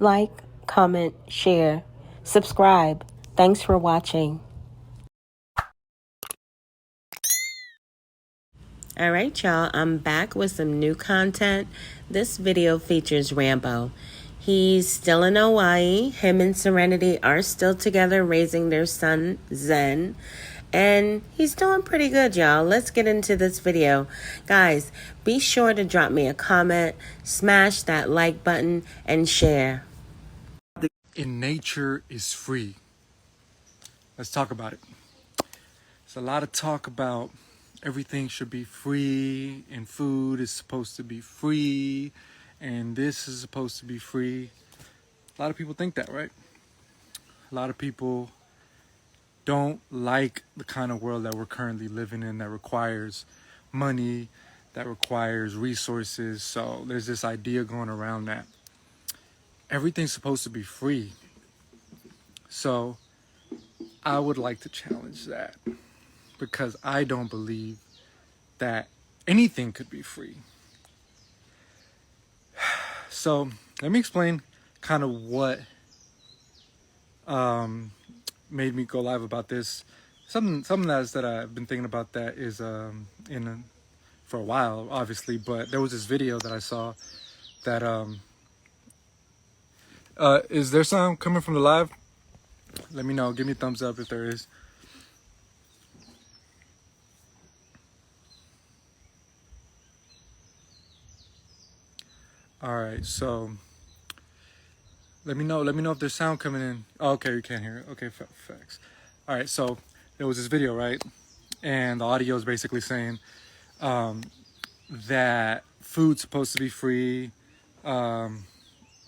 like, comment, share, subscribe. Thanks for watching. All right, y'all, I'm back with some new content. This video features Rambo. He's still in Hawaii. Him and Serenity are still together raising their son, Zen. And he's doing pretty good, y'all. Let's get into this video. Guys, be sure to drop me a comment, smash that like button, and share. In nature is free. Let's talk about it. There's a lot of talk about everything should be free, and food is supposed to be free, and this is supposed to be free. A lot of people think that, right? A lot of people don't like the kind of world that we're currently living in that requires money, that requires resources. So there's this idea going around that everything's supposed to be free. So I would like to challenge that, because I don't believe that anything could be free. So let me explain kind of what made me go live about this. Something that I've been thinking about that is for a while, obviously, but there was this video that I saw that is there sound coming from the live? Let me know. Give me a thumbs up if there is. All right, so let me know if there's sound coming in. Oh, okay, you can't hear it. Okay, facts. All right, so there was this video, right? And the audio is basically saying that food's supposed to be free,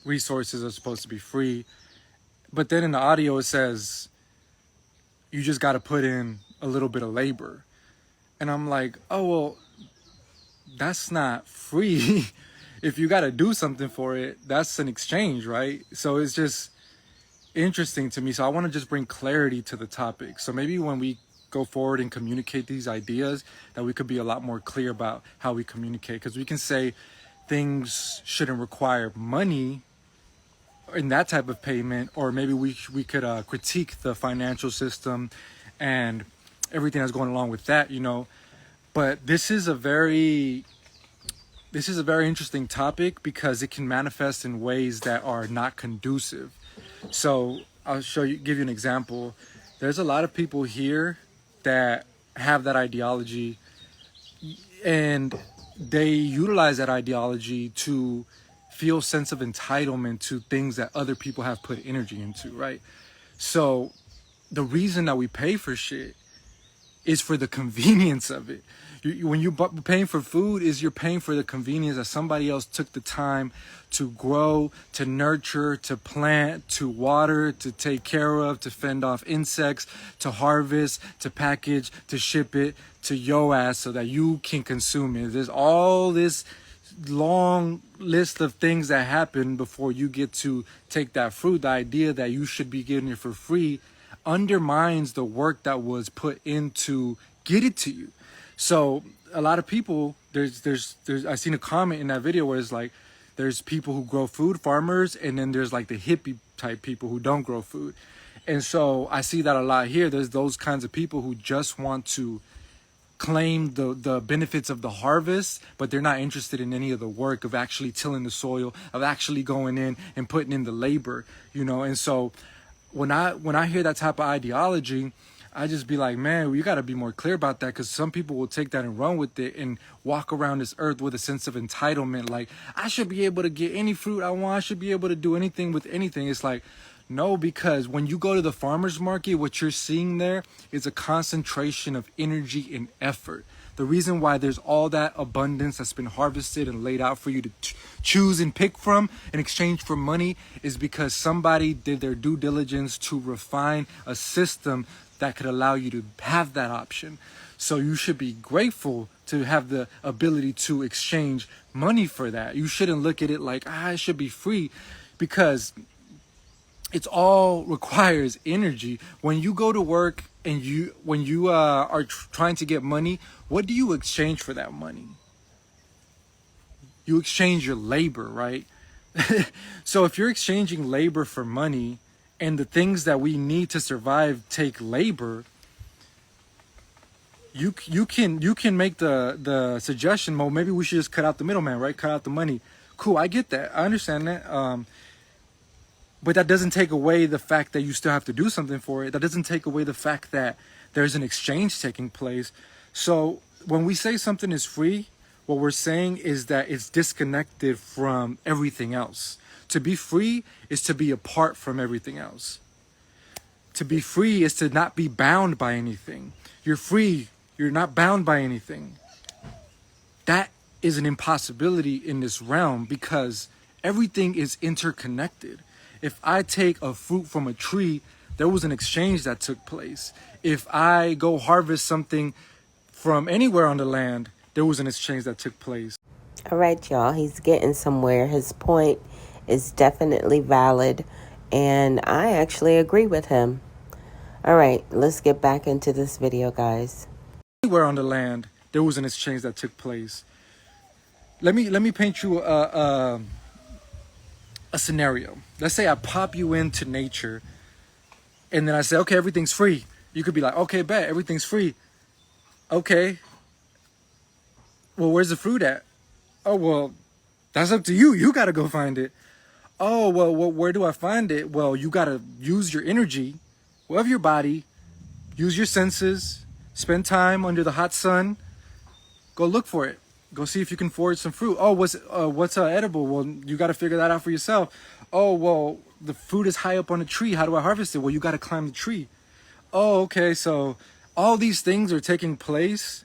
resources are supposed to be free, but then in the audio it says you just got to put in a little bit of labor. And I'm like, oh, well, that's not free. If you got to do something for it, that's an exchange, right? So it's just interesting to me. So I want to just bring clarity to the topic. So maybe when we go forward and communicate these ideas, that we could be a lot more clear about how we communicate. Because we can say things shouldn't require money in that type of payment, or maybe we could critique the financial system and everything that's going along with that, you know. But this is a very interesting topic, because it can manifest in ways that are not conducive. So I'll give you an example. There's a lot of people here that have that ideology, and they utilize that ideology to feel sense of entitlement to things that other people have put energy into, right? So the reason that we pay for shit is for the convenience of it. When you're paying for food, you're paying for the convenience that somebody else took the time to grow, to nurture, to plant, to water, to take care of, to fend off insects, to harvest, to package, to ship it to your ass so that you can consume it. There's all this long list of things that happen before you get to take that fruit. The idea that you should be getting it for free undermines the work that was put into get it to you. So a lot of people, there's I seen a comment in that video where it's like, there's people who grow food, farmers, and then there's like the hippie type people who don't grow food. And so I see that a lot here. There's those kinds of people who just want to claim the benefits of the harvest, but they're not interested in any of the work of actually tilling the soil, of actually going in and putting in the labor, you know. And so when I hear that type of ideology, I just be like, man, we got to be more clear about that, because some people will take that and run with it and walk around this earth with a sense of entitlement. Like, I should be able to get any fruit I want. I should be able to do anything with anything. It's like, no, because when you go to the farmer's market, what you're seeing there is a concentration of energy and effort. The reason why there's all that abundance that's been harvested and laid out for you to choose and pick from in exchange for money is because somebody did their due diligence to refine a system that could allow you to have that option. So you should be grateful to have the ability to exchange money for that. You shouldn't look at it like, it should be free, because it's all requires energy. When you go to work and when you are trying to get money, what do you exchange for that money? You exchange your labor, right? So if you're exchanging labor for money, and the things that we need to survive take labor, you can make the suggestion, well, maybe we should just cut out the middleman, right? Cut out the money. Cool, I get that. I understand that. But that doesn't take away the fact that you still have to do something for it. That doesn't take away the fact that there's an exchange taking place. So when we say something is free, what we're saying is that it's disconnected from everything else. To be free is to be apart from everything else. To be free is to not be bound by anything. You're free. You're not bound by anything. That is an impossibility in this realm because everything is interconnected. If I take a fruit from a tree, there was an exchange that took place. If I go harvest something from anywhere on the land, there was an exchange that took place. All right, y'all. He's getting somewhere. His point is definitely valid, and I actually agree with him. All right, let's get back into this video, guys. Anywhere on the land, there was an exchange that took place. Let me paint you a scenario. Let's say I pop you into nature, and then I say, okay, everything's free. You could be like, okay, bet, everything's free. Okay. Well, where's the fruit at? Oh, well, that's up to you. You got to go find it. Oh, well, where do I find it? Well, you got to use your energy of your body, use your senses, spend time under the hot sun, go look for it. Go see if you can forage some fruit. Oh, what's edible? Well, you got to figure that out for yourself. Oh, well, the fruit is high up on a tree. How do I harvest it? Well, you got to climb the tree. Oh, okay. So all these things are taking place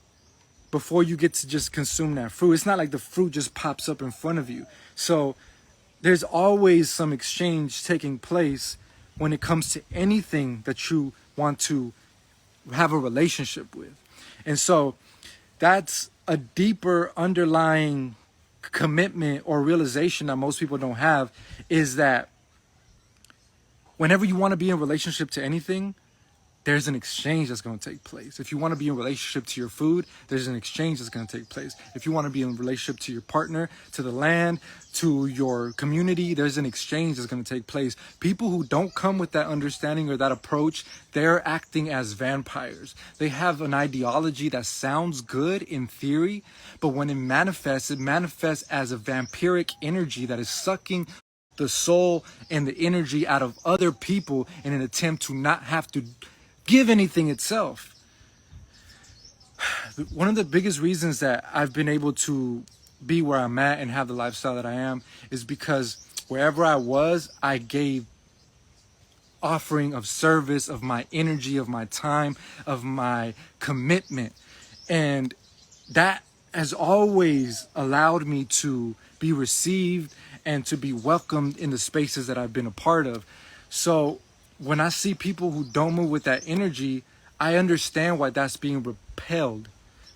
before you get to just consume that fruit. It's not like the fruit just pops up in front of you. So there's always some exchange taking place when it comes to anything that you want to have a relationship with. And so that's a deeper underlying commitment or realization that most people don't have, is that whenever you want to be in relationship to anything, there's an exchange that's going to take place. If you want to be in relationship to your food, there's an exchange that's going to take place. If you want to be in relationship to your partner, to the land, to your community, there's an exchange that's going to take place. People who don't come with that understanding or that approach, they're acting as vampires. They have an ideology that sounds good in theory, but when it manifests as a vampiric energy that is sucking the soul and the energy out of other people in an attempt to not have to give anything itself. One of the biggest reasons that I've been able to be where I'm at and have the lifestyle that I am is because wherever I was, I gave offering of service, of my energy, of my time, of my commitment. And that has always allowed me to be received and to be welcomed in the spaces that I've been a part of. So when I see people who don't move with that energy, I understand why that's being repelled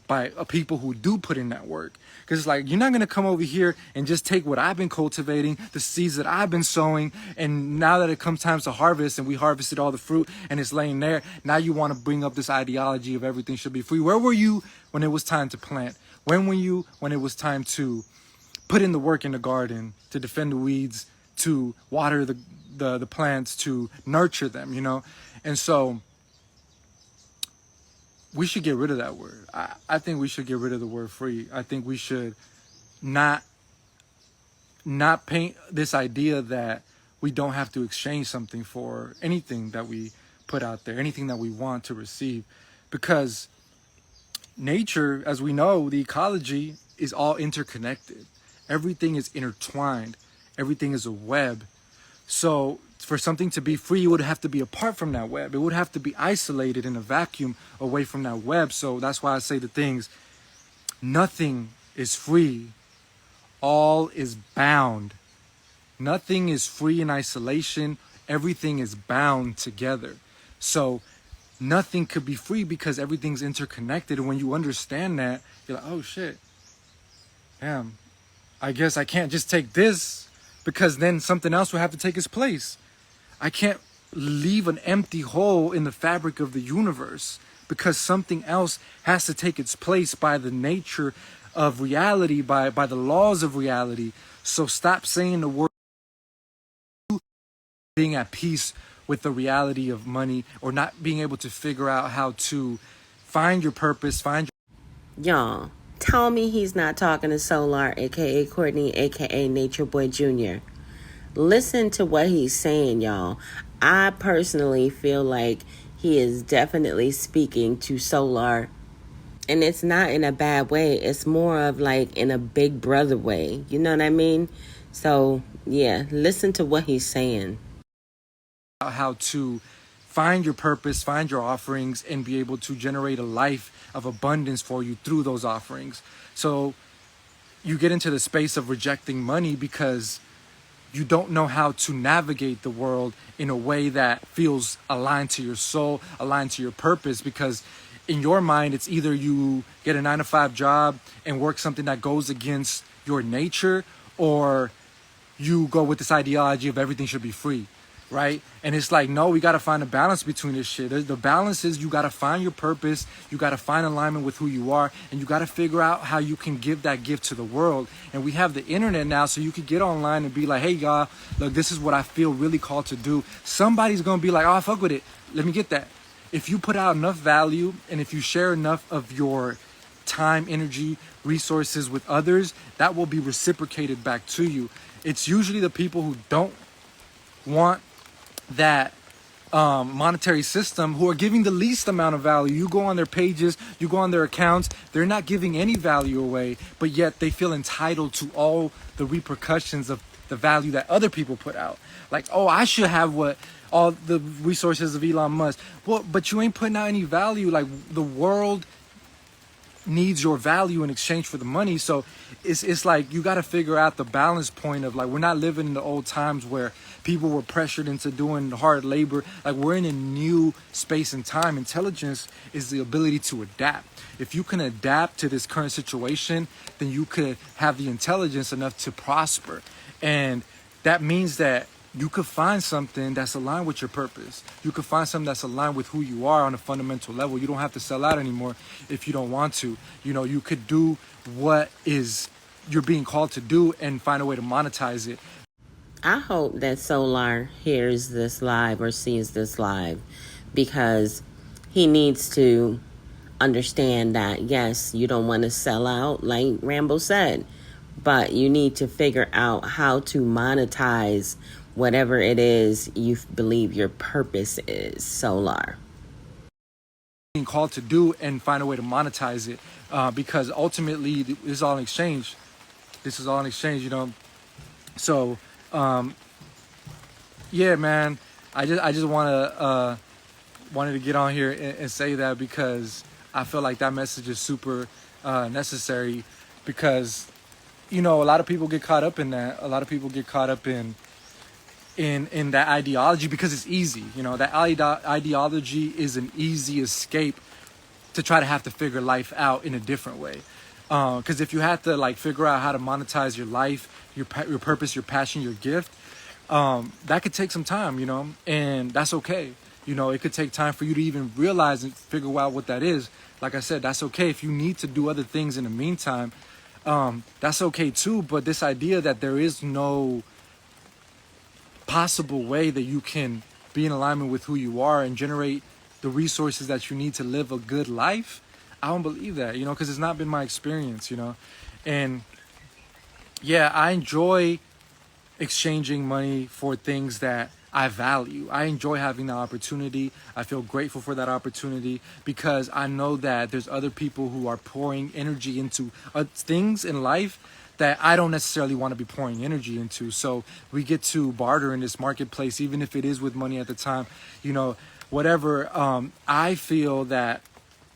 by people who do put in that work. Because it's like, you're not going to come over here and just take what I've been cultivating, the seeds that I've been sowing, and now that it comes time to harvest and we harvested all the fruit and it's laying there, now you want to bring up this ideology of everything should be free. Where were you when it was time to plant? When were you when it was time to put in the work in the garden, to defend the weeds, to water the plants, to nurture them, you know? And so we should get rid of that word. I think we should get rid of the word free. I think we should not paint this idea that we don't have to exchange something for anything that we put out there, anything that we want to receive. Because nature, as we know, the ecology is all interconnected. Everything is intertwined. Everything is a web. So for something to be free, it would have to be apart from that web. It would have to be isolated in a vacuum away from that web. So that's why I say the things, nothing is free. All is bound. Nothing is free in isolation. Everything is bound together. So nothing could be free because everything's interconnected. And when you understand that, you're like, oh shit, damn, I guess I can't just take this, because then something else will have to take its place. I can't leave an empty hole in the fabric of the universe, because something else has to take its place by the nature of reality, by the laws of reality. So stop saying the word being at peace with the reality of money, or not being able to figure out how to find your purpose, find Y'all, tell me he's not talking to Solar, aka Courtney, aka Nature Boy Jr. Listen to what he's saying, y'all. I personally feel like he is definitely speaking to Solar. And it's not in a bad way. It's more of like in a big brother way. You know what I mean? So, yeah, listen to what he's saying. how to find your purpose, find your offerings, and be able to generate a life of abundance for you through those offerings. So you get into the space of rejecting money because you don't know how to navigate the world in a way that feels aligned to your soul, aligned to your purpose, because in your mind, it's either you get a 9-to-5 job and work something that goes against your nature, or you go with this ideology of everything should be free, right? And it's like, no, we got to find a balance between this shit. The balance is you got to find your purpose, you got to find alignment with who you are, and you got to figure out how you can give that gift to the world. And we have the internet now, so you could get online and be like, hey, y'all, look, this is what I feel really called to do. Somebody's going to be like, oh, I fuck with it. Let me get that. If you put out enough value, and if you share enough of your time, energy, resources with others, that will be reciprocated back to you. It's usually the people who don't want that monetary system who are giving the least amount of value. You go on their pages, you go on their accounts, they're not giving any value away, but yet they feel entitled to all the repercussions of the value that other people put out. Like, oh, I should have what all the resources of Elon Musk. Well, but you ain't putting out any value. Like, the world needs your value in exchange for the money. So it's like you got to figure out the balance point of, like, we're not living in the old times where people were pressured into doing hard labor. Like, we're in a new space and time. Intelligence is the ability to adapt. If you can adapt to this current situation, then you could have the intelligence enough to prosper. And that means that you could find something that's aligned with your purpose. You could find something that's aligned with who you are on a fundamental level. You don't have to sell out anymore if you don't want to. You know, you could do what is you're being called to do and find a way to monetize it. I hope that Solar hears this live or sees this live, because he needs to understand that, yes, you don't want to sell out, like Rambo said, but you need to figure out how to monetize whatever it is you believe your purpose is, Solar. Being called to do and find a way to monetize it, because ultimately this is all in exchange. This is all in exchange, you know. So, yeah, man, I just wanted to get on here and say that, because I feel like that message is super necessary, because, you know, a lot of people get caught up in that. A lot of people get caught up in that ideology because it's easy. You know, that ideology is an easy escape to try to have to figure life out in a different way. Because if you have to, like, figure out how to monetize your life, your purpose, your passion, your gift, that could take some time, you know, and that's okay. You know, it could take time for you to even realize and figure out what that is. Like I said, that's okay. If you need to do other things in the meantime, that's okay too. But this idea that there is no possible way that you can be in alignment with who you are and generate the resources that you need to live a good life, I don't believe that, you know, because it's not been my experience, you know. And yeah, I enjoy exchanging money for things that I value. I enjoy having the opportunity. I feel grateful for that opportunity, because I know that there's other people who are pouring energy into things in life that I don't necessarily want to be pouring energy into. So we get to barter in this marketplace, even if it is with money at the time, you know, whatever. I feel that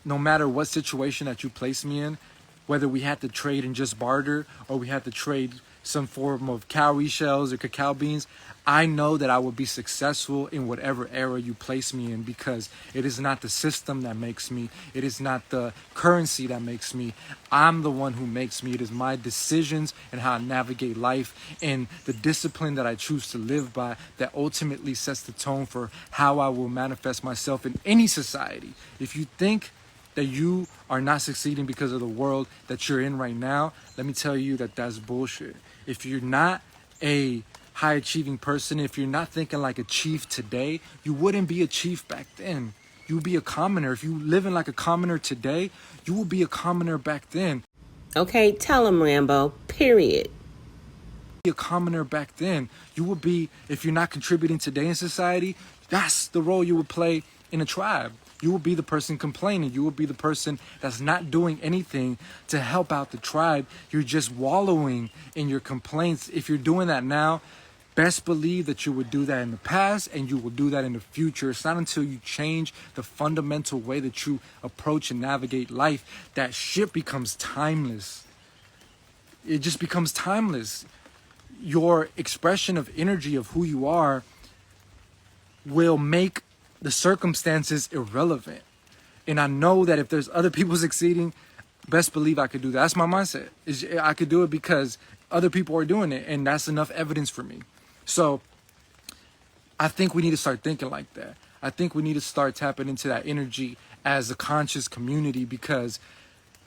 no matter what situation that you place me in, whether we had to trade and just barter, or we had to trade some form of cowrie shells or cacao beans, I know that I will be successful in whatever era you place me in, because it is not the system that makes me. It is not the currency that makes me. I'm the one who makes me. It is my decisions and how I navigate life and the discipline that I choose to live by that ultimately sets the tone for how I will manifest myself in any society. If you think that you are not succeeding because of the world that you're in right now, let me tell you that that's bullshit. If you're not a high achieving person, if you're not thinking like a chief today, you wouldn't be a chief back then. You would be a commoner. If you living like a commoner today, you will be a commoner back then. Okay, tell him, Rambo. Period. A commoner back then. You would be, if you're not contributing today in society, that's the role you would play in a tribe. You will be the person complaining. You will be the person that's not doing anything to help out the tribe. You're just wallowing in your complaints. If you're doing that now, best believe that you would do that in the past and you will do that in the future. It's not until you change the fundamental way that you approach and navigate life that shit becomes timeless. It just becomes timeless. Your expression of energy of who you are will make the circumstances irrelevant. And I know that if there's other people succeeding, best believe I could do that. That's my mindset. I could do it because other people are doing it, and that's enough evidence for me. So I think we need to start thinking like that. I think we need to start tapping into that energy as a conscious community, because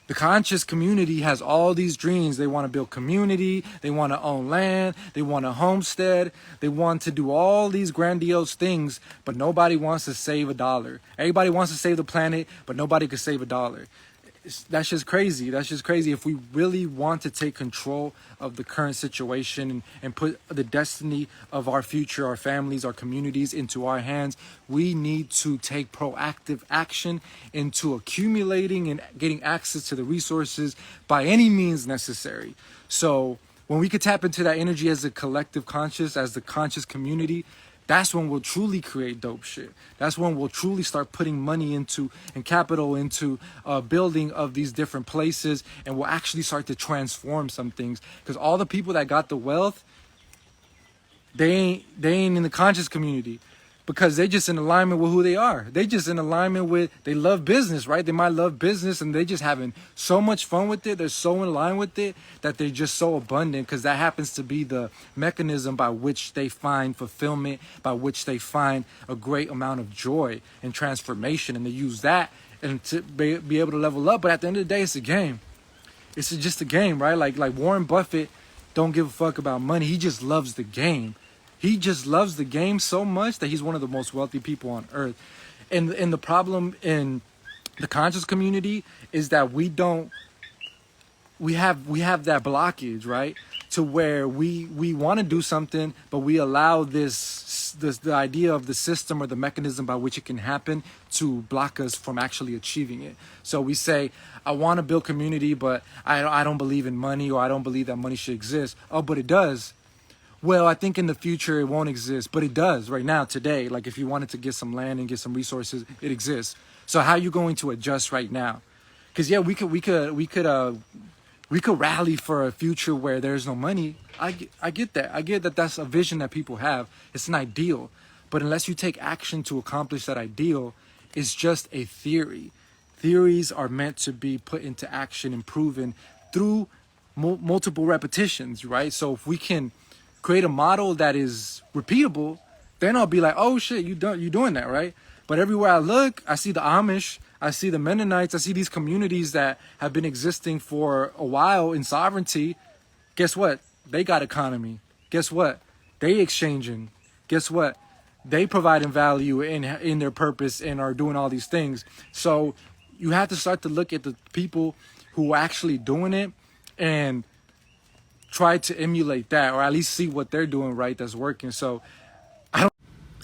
the conscious community has all these dreams. They want to build community. They want to own land. They want to homestead. They want to do all these grandiose things, but nobody wants to save $1. Everybody wants to save the planet, but nobody could save $1. That's just crazy. That's just crazy. If we really want to take control of the current situation and put the destiny of our future, our families, our communities into our hands, we need to take proactive action into accumulating and getting access to the resources by any means necessary. So when we could tap into that energy as a collective conscious, as the conscious community, that's when we'll truly create dope shit. That's when we'll truly start putting money into and capital into building of these different places, and we'll actually start to transform some things. Because all the people that got the wealth, they ain't in the conscious community, because they just in alignment with who they are. They just in alignment with, they love business, right? They might love business and they just having so much fun with it. They're so in line with it that they're just so abundant, because that happens to be the mechanism by which they find fulfillment, by which they find a great amount of joy and transformation. And they use that and to be able to level up. But at the end of the day, it's a game. It's just a game, right? Like Warren Buffett don't give a fuck about money. He just loves the game. He just loves the game so much that he's one of the most wealthy people on earth. And the problem in the conscious community is that we have that blockage, right? To where we want to do something, but we allow the idea of the system or the mechanism by which it can happen to block us from actually achieving it. So we say, I want to build community, but I don't believe in money, or I don't believe that money should exist. Oh, but it does. Well, I think in the future it won't exist, but it does right now, today. Like if you wanted to get some land and get some resources, it exists. So how are you going to adjust right now? Because yeah, we could rally for a future where there's no money. I get that. I get that that's a vision that people have. It's an ideal. But unless you take action to accomplish that ideal, it's just a theory. Theories are meant to be put into action and proven through multiple repetitions, right? So if we can create a model that is repeatable, then I'll be like, oh shit, you doing that, right? But everywhere I look, I see the Amish, I see the Mennonites, I see these communities that have been existing for a while in sovereignty. Guess what? They got economy. Guess what? They exchanging. Guess what? They providing value in their purpose and are doing all these things. So you have to start to look at the people who are actually doing it and try to emulate that, or at least see what they're doing right that's working. So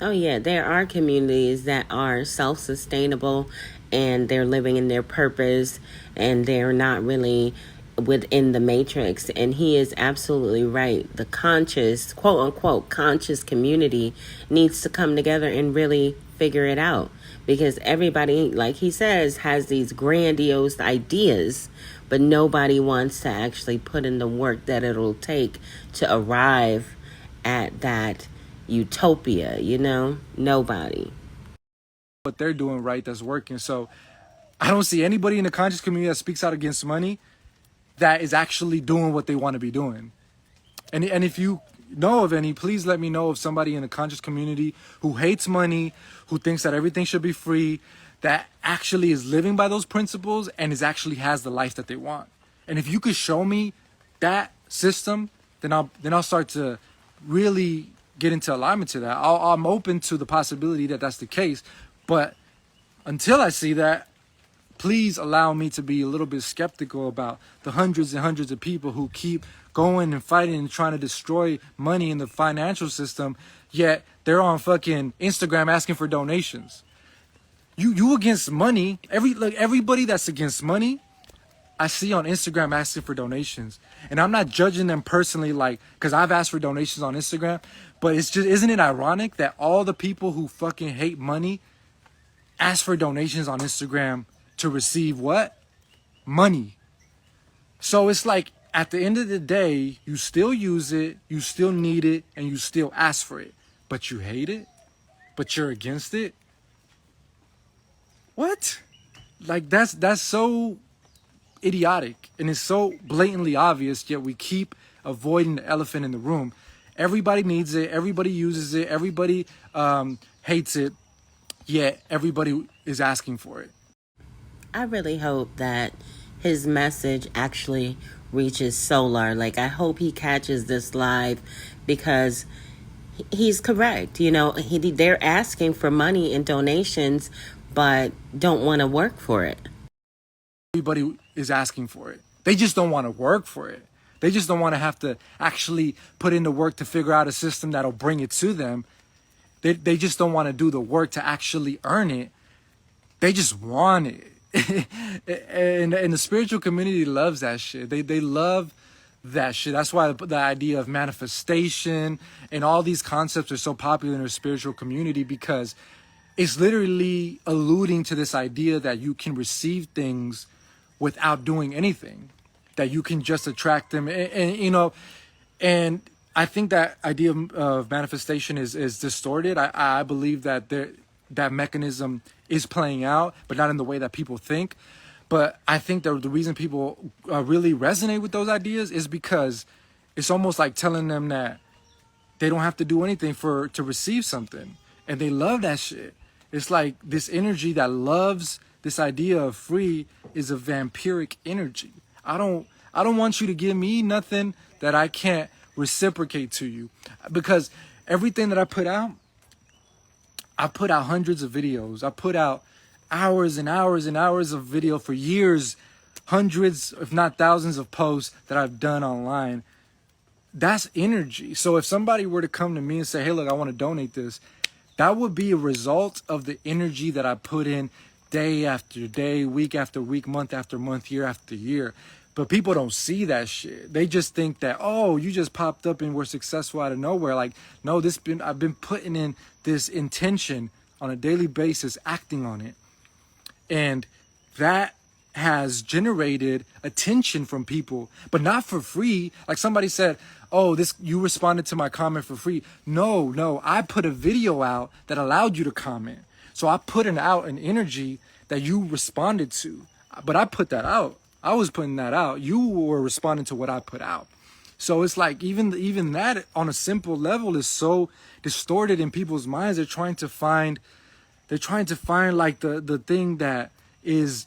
Oh yeah, there are communities that are self-sustainable and they're living in their purpose and they're not really within the matrix. And he is absolutely right. The conscious, quote unquote, conscious community needs to come together and really figure it out, because everybody, like he says, has these grandiose ideas, but nobody wants to actually put in the work that it'll take to arrive at that utopia, you know? Nobody. What they're doing right that's working. So I don't see anybody in the conscious community that speaks out against money that is actually doing what they want to be doing. And if you know of any, please let me know of somebody in the conscious community who hates money, who thinks that everything should be free, that actually is living by those principles and actually has the life that they want. And if you could show me that system, then I'll start to really get into alignment to that. I'm open to the possibility that that's the case, but until I see that, please allow me to be a little bit skeptical about the hundreds and hundreds of people who keep going and fighting and trying to destroy money in the financial system, yet they're on fucking Instagram asking for donations. You against money. Everybody that's against money, I see on Instagram asking for donations. And I'm not judging them personally, like, because I've asked for donations on Instagram, but it's just, isn't it ironic that all the people who fucking hate money ask for donations on Instagram to receive what? Money. So it's like, at the end of the day, you still use it, you still need it, and you still ask for it. But you hate it? But you're against it? What? Like, that's so idiotic, and it's so blatantly obvious, yet we keep avoiding the elephant in the room. Everybody needs it, everybody uses it, everybody hates it, yet everybody is asking for it. I really hope that his message actually reaches Solar. Like, I hope he catches this live, because he's correct. You know, they're asking for money and donations, but don't want to work for it. Everybody is asking for it. They just don't want to work for it. They just don't want to have to actually put in the work to figure out a system that'll bring it to them. They just don't want to do the work to actually earn it. They just want it. and the spiritual community loves that shit. They love that shit. That's why the idea of manifestation and all these concepts are so popular in the spiritual community, because it's literally alluding to this idea that you can receive things without doing anything, that you can just attract them. And you know, and I think that idea of manifestation is distorted. I believe that that mechanism is playing out, but not in the way that people think. But I think that the reason people really resonate with those ideas is because it's almost like telling them that they don't have to do anything to receive something. And they love that shit. It's like this energy that loves this idea of free is a vampiric energy. I don't want you to give me nothing that I can't reciprocate to you, because everything that I put out hundreds of videos. I put out hours and hours and hours of video for years, hundreds, if not thousands of posts that I've done online. That's energy. So if somebody were to come to me and say, hey, look, I want to donate this, that would be a result of the energy that I put in day after day, week after week, month after month, year after year. But people don't see that shit. They just think that, oh, you just popped up and were successful out of nowhere. Like, no, I've been putting in this intention on a daily basis, acting on it. And that has generated attention from people, but not for free. Like somebody said, oh, you responded to my comment for free. No, I put a video out that allowed you to comment. So I put out an energy that you responded to, but I put that out. I was putting that out. You were responding to what I put out. So it's like even that on a simple level is so distorted in people's minds. They're trying to find like the thing that is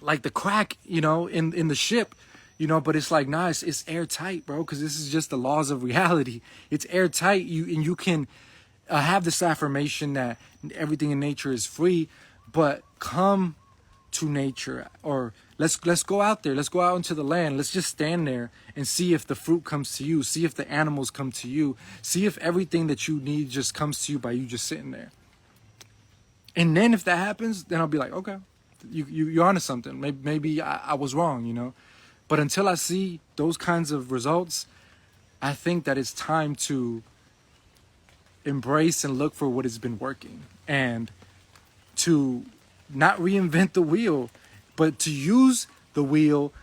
like the crack, you know, in the ship, you know, but it's like, nah, it's airtight, bro, because this is just the laws of reality. It's airtight. You can have this affirmation that everything in nature is free, but come to nature, or let's go out there. Let's go out into the land. Let's just stand there and see if the fruit comes to you. See if the animals come to you. See if everything that you need just comes to you by you just sitting there. And then if that happens, then I'll be like, okay, you're onto something. Maybe I was wrong, you know. But until I see those kinds of results, I think that it's time to embrace and look for what has been working, and to not reinvent the wheel, but to use the wheel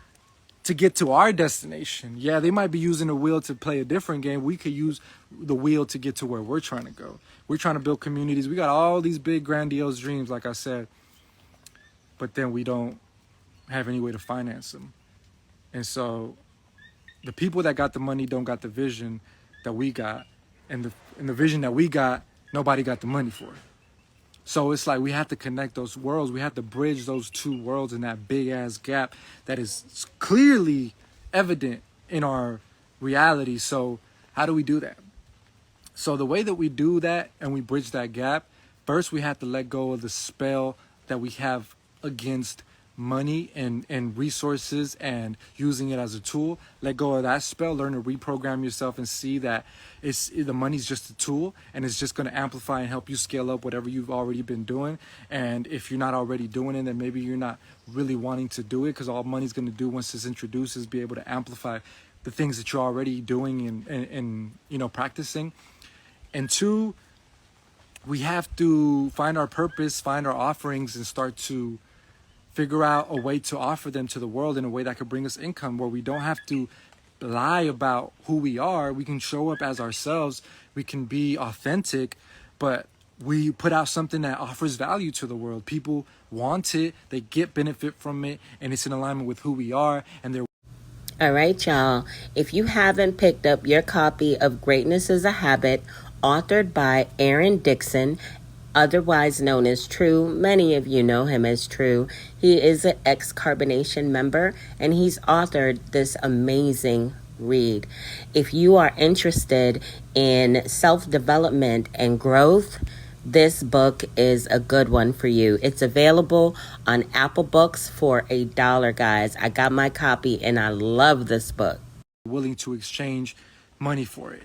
to get to our destination. Yeah, they might be using the wheel to play a different game. We could use the wheel to get to where we're trying to go. We're trying to build communities. We got all these big grandiose dreams, like I said, but then we don't have any way to finance them. And so the people that got the money don't got the vision that we got, and the vision that we got, nobody got the money for it. So it's like we have to connect those worlds. We have to bridge those two worlds in that big ass gap that is clearly evident in our reality. So how do we do that? So the way that we do that and we bridge that gap, first we have to let go of the spell that we have against money and resources and using it as a tool. Let go of that spell, learn to reprogram yourself and see that the money's just a tool, and it's just going to amplify and help you scale up whatever you've already been doing. And if you're not already doing it, then maybe you're not really wanting to do it, because all money's going to do once it's introduced is be able to amplify the things that you're already doing and you know, practicing. And two, we have to find our purpose, find our offerings, and start to figure out a way to offer them to the world in a way that could bring us income, where we don't have to lie about who we are. We can show up as ourselves. We can be authentic, but we put out something that offers value to the world. People want it, they get benefit from it, and it's in alignment with who we are. And they're All right, y'all. If you haven't picked up your copy of Greatness is a Habit, authored by Aaron Dixon, otherwise known as True. Many of you know him as True. He is an ex-Carbonation member, and he's authored this amazing read. If you are interested in self-development and growth, this book is a good one for you. It's available on Apple Books for $1, guys. I got my copy, and I love this book. willing to exchange money for it.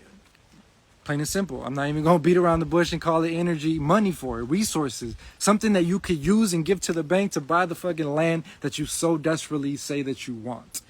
Plain and simple. I'm not even going to beat around the bush and call it energy. Money for it, resources, something that you could use and give to the bank to buy the fucking land that you so desperately say that you want.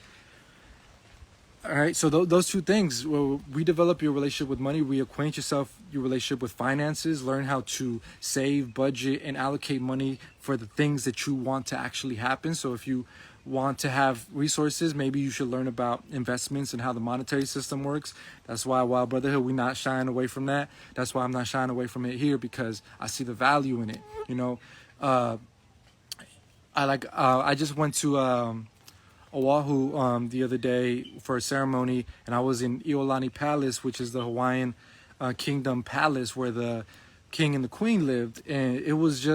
All right, so those two things, well, redevelop your relationship with money, reacquaint yourself, your relationship with finances, learn how to save, budget, and allocate money for the things that you want to actually happen. So if you want to have resources, maybe you should learn about investments and how the monetary system works. That's why Wild Brotherhood, we're not shying away from that. That's why I'm not shying away from it here, because I see the value in it. You know, I just went to Oahu the other day for a ceremony, and I was in Iolani Palace, which is the Hawaiian kingdom palace where the king and the queen lived, and it was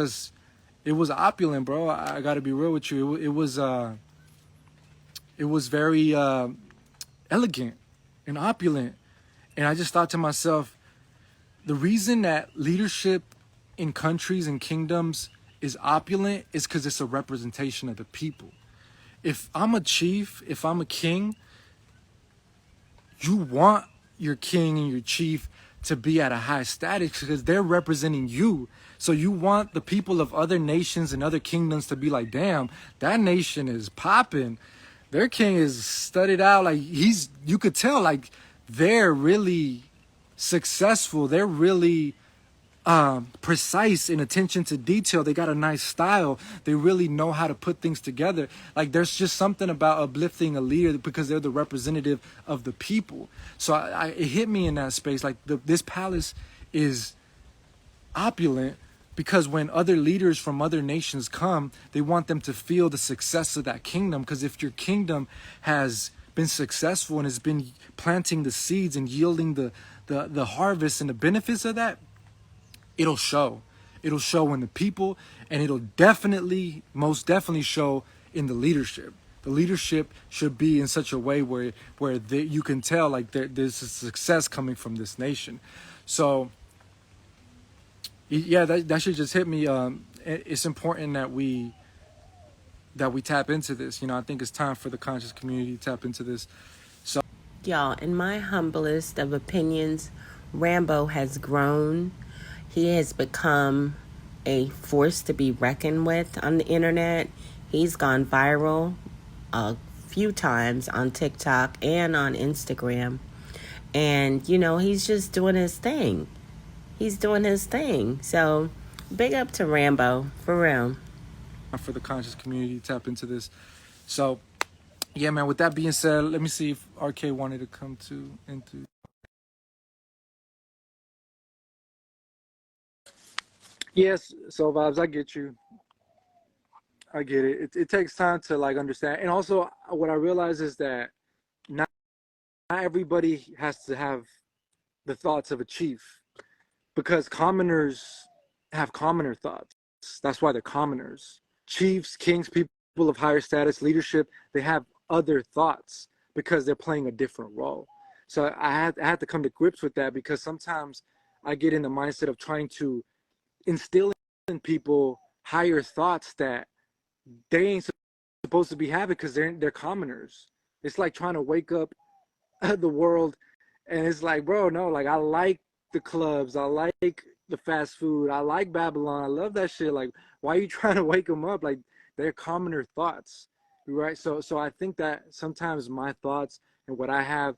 opulent, bro. I gotta be real with you. It was very elegant and opulent, and I just thought to myself, the reason that leadership in countries and kingdoms is opulent is because it's a representation of the people. If I'm a chief, if I'm a king, you want your king and your chief to be at a high status because they're representing you. So you want the people of other nations and other kingdoms to be like, damn, that nation is popping. Their king is studied out. Like you could tell, like they're really successful. They're really precise in attention to detail. They got a nice style. They really know how to put things together. Like there's just something about uplifting a leader because they're the representative of the people. So it hit me in that space. Like this palace is opulent because when other leaders from other nations come, they want them to feel the success of that kingdom. Because if your kingdom has been successful and has been planting the seeds and yielding the harvest and the benefits of that, it'll show. It'll show in the people, and it'll most definitely show in the leadership. The leadership should be in such a way where you can tell like there's a success coming from this nation. So yeah, that should just hit me. It's important that we tap into this. You know, I think it's time for the conscious community to tap into this. So Y'all, in my humblest of opinions, Rambo has grown. He has become a force to be reckoned with on the internet. He's gone viral a few times on TikTok and on Instagram. And, you know, he's just doing his thing. He's doing his thing. So, big up to Rambo, for real. For the conscious community to tap into this. So, yeah, man, with that being said, let me see if RK wanted to come into. Yes, so Vibes, I get you. I get it. It takes time to like understand. And also what I realize is that not everybody has to have the thoughts of a chief, because commoners have commoner thoughts. That's why they're commoners. Chiefs, kings, people of higher status, leadership, they have other thoughts because they're playing a different role. So I had to come to grips with that, because sometimes I get in the mindset of trying to instill in people higher thoughts that they ain't supposed to be having because they're commoners. It's like trying to wake up the world, and it's like, bro, no, like I like the clubs, I like the fast food, I like Babylon, I love that shit. Like, why are you trying to wake them up? Like, they're commoner thoughts, right? So I think that sometimes my thoughts and what I have,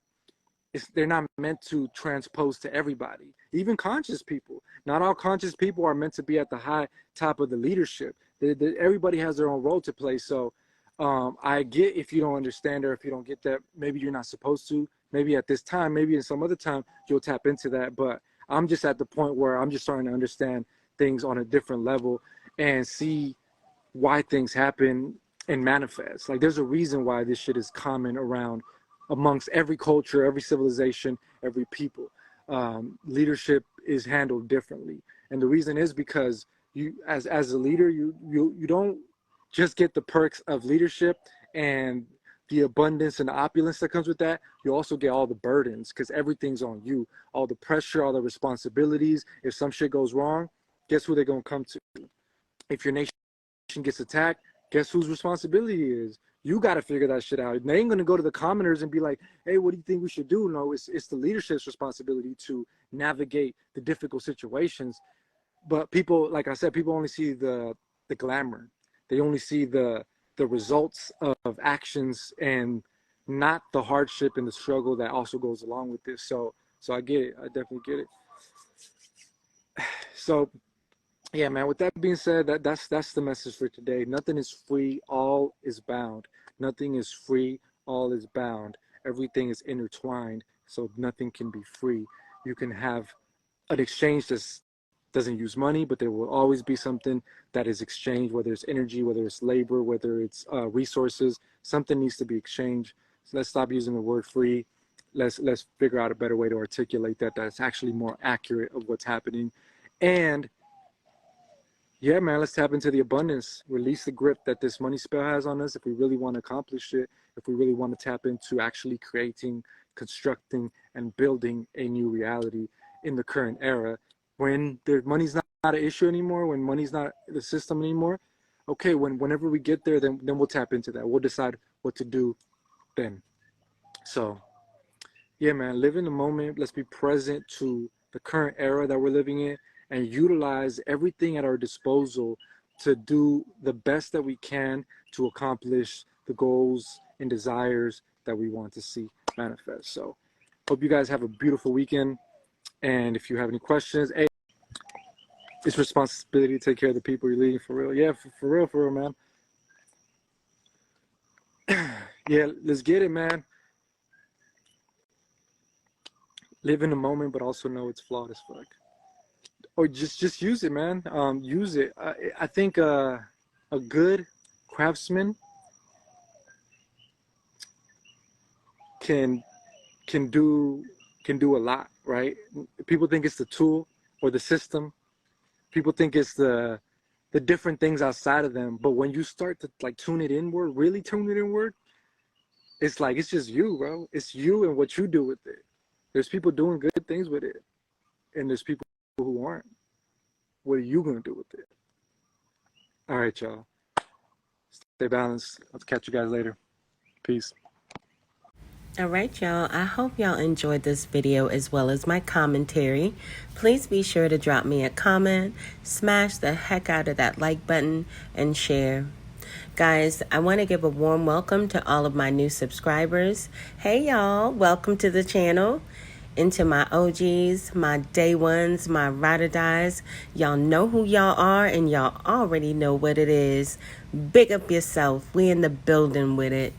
they're not meant to transpose to everybody, even conscious people. Not all conscious people are meant to be at the high top of the leadership. Everybody has their own role to play. So I get if you don't understand, or if you don't get that, maybe you're not supposed to. Maybe at this time, maybe in some other time, you'll tap into that. But I'm just at the point where I'm just starting to understand things on a different level and see why things happen and manifest. Like, there's a reason why this shit is common around amongst every culture, every civilization, every people. Leadership is handled differently, and the reason is because you, as a leader, you don't just get the perks of leadership and the abundance and the opulence that comes with that. You also get all the burdens, because everything's on you, all the pressure, all the responsibilities. If some shit goes wrong, guess who they're gonna come to? If your nation gets attacked, guess whose responsibility it is? You got to figure that shit out. They ain't gonna go to the commoners and be like, hey, what do you think we should do? No, it's the leadership's responsibility to navigate the difficult situations. But people, like I said, people only see the glamour. They only see the results of actions, and not the hardship and the struggle that also goes along with this. So I get it. I definitely get it. So yeah, man, with that being said, that's the message for today. Nothing is free, all is bound. Nothing is free, all is bound. Everything is intertwined, so nothing can be free. You can have an exchange that doesn't use money, but there will always be something that is exchanged, whether it's energy, whether it's labor, whether it's resources. Something needs to be exchanged. So let's stop using the word free. Let's figure out a better way to articulate that's actually more accurate of what's happening. And yeah, man, let's tap into the abundance, release the grip that this money spell has on us if we really want to accomplish it, if we really want to tap into actually creating, constructing, and building a new reality in the current era. When money's not an issue anymore, when money's not the system anymore, okay, whenever we get there, then we'll tap into that. We'll decide what to do then. So, yeah, man, live in the moment. Let's be present to the current era that we're living in, and utilize everything at our disposal to do the best that we can to accomplish the goals and desires that we want to see manifest. So hope you guys have a beautiful weekend. And if you have any questions, hey, it's responsibility to take care of the people you're leading, for real. Yeah, for real, man. Yeah, let's get it, man. Live in the moment, but also know it's flawed as fuck. Or just use it, man. Use it. I think a good craftsman can do a lot, right? People think it's the tool or the system. People think it's the different things outside of them. But when you start to like tune it inward, really tune it inward, it's like it's just you, bro. It's you and what you do with it. There's people doing good things with it, and there's people who aren't. What are you gonna do with it? All right, y'all. Stay balanced. I'll catch you guys later. Peace. All right, y'all. I hope y'all enjoyed this video as well as my commentary. Please be sure to drop me a comment, smash the heck out of that like button, and share. Guys, I want to give a warm welcome to all of my new subscribers. Hey, y'all. Welcome to the channel. And to my OGs, my day ones, my ride or dies, y'all know who y'all are, and y'all already know what it is. Big up yourself. We in the building with it.